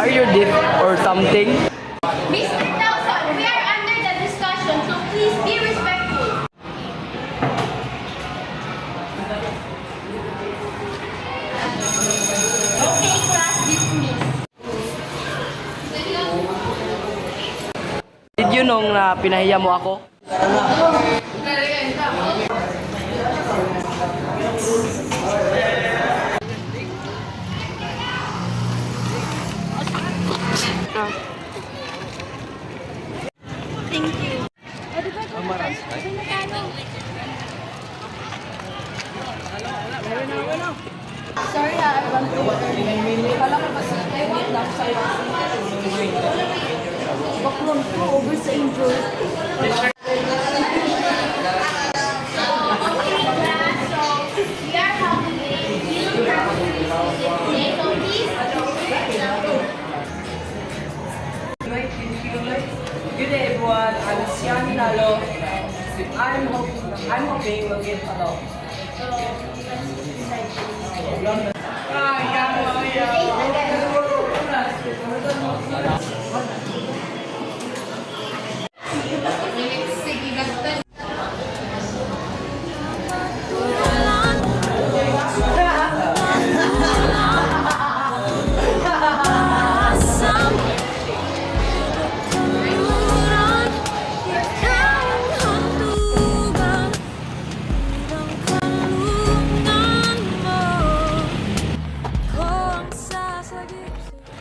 Are you deaf or something? Mr. Dawson, we are under the discussion, so please be respectful. Okay, class dismissed. Did you know na pinahiya mo ako? Thank you. Sorry ha, I want to early. Kala ko kasi I want lang sa baklong ko over sa injury. We are having a new practice today, so please Good day everyone, I'm Sian Nalo. I'm hoping we'll get along.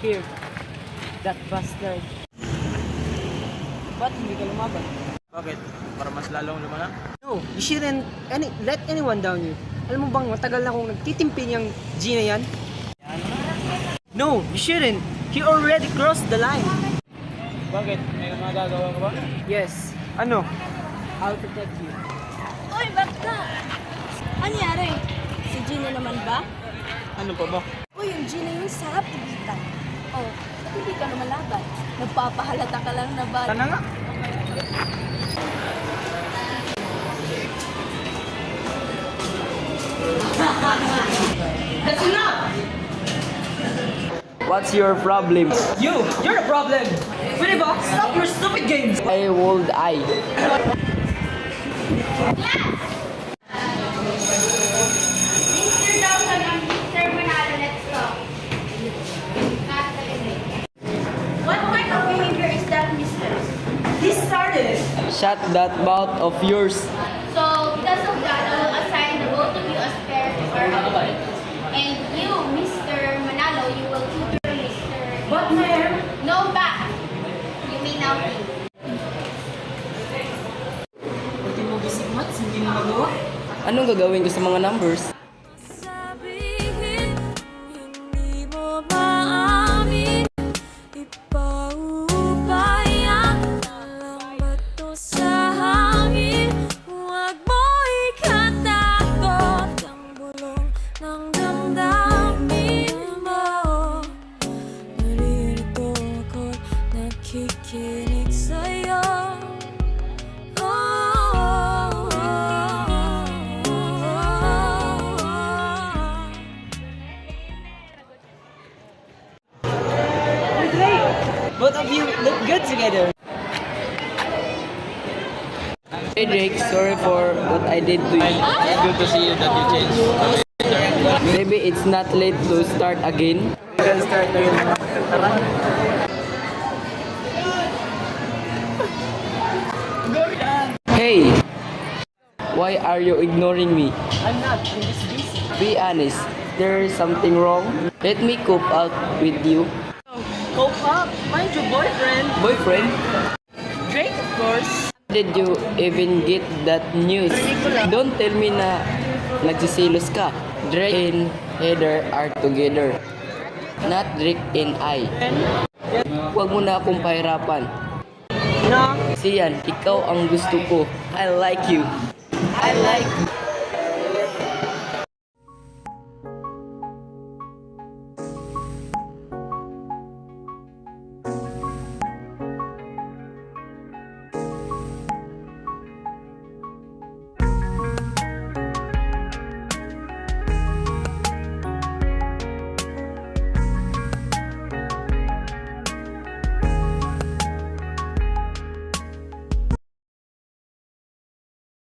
Here, that bastard. Ba't hindi ka lumaban? Bakit? Para mas lalong lumala? No, you shouldn't let anyone down you. Alam mo bang matagal na akong nagtitimpi niyang G na yan? No, you shouldn't. He already crossed the line. Bakit? May magagawa ka ba? Yes. Ano? I'll protect you. Uy, bakla! Anyari? Si Gina naman ba? Ano pa ba? Uy, yung Gina yung sarap ibitan. Oh, ba't hindi ka lumalaban? Nagpapahalata ka lang na ba? Sana nga! That's enough! What's your problem? You're the problem! Pwede ba? Stop your stupid games! I would I. Mr. Dawson and Mr. Manalo, let's go. What kind of behavior is that, mister? He started it! Shut that mouth of yours. So, because of that, I will assign the both of you as pairs or opposites. And you, Mr. Manalo, you will tutor Mr. But ma'am, No back. You may now leave. pati mo bisig mats, hindi mo magawa? Anong gagawin ko sa mga numbers? Sabihin, hindi mo maamin. Ipaupaya lang bato sa hangin. Huwag mo ikatakot ang bulong ng damdamin mo. Naririto ako't nakikinig sa'yo. Both of you look good together. Hey Drake, sorry for what I did to you. It's good to see you that you changed. Maybe it's not late to start again. You can start again. Tara. Hey! Why are you ignoring me? I'm not, I'm just busy. Be honest, there is something wrong? Let me cope out with you. Cope up, find your boyfriend. Boyfriend? Drake, of course. Did you even get that news? Don't tell me na nagsisilos ka. Drake and Heather are together. Not Drake and I. Huwag mo na akong pahirapan. No, Siyan, ikaw ang gusto ko. I like you. I like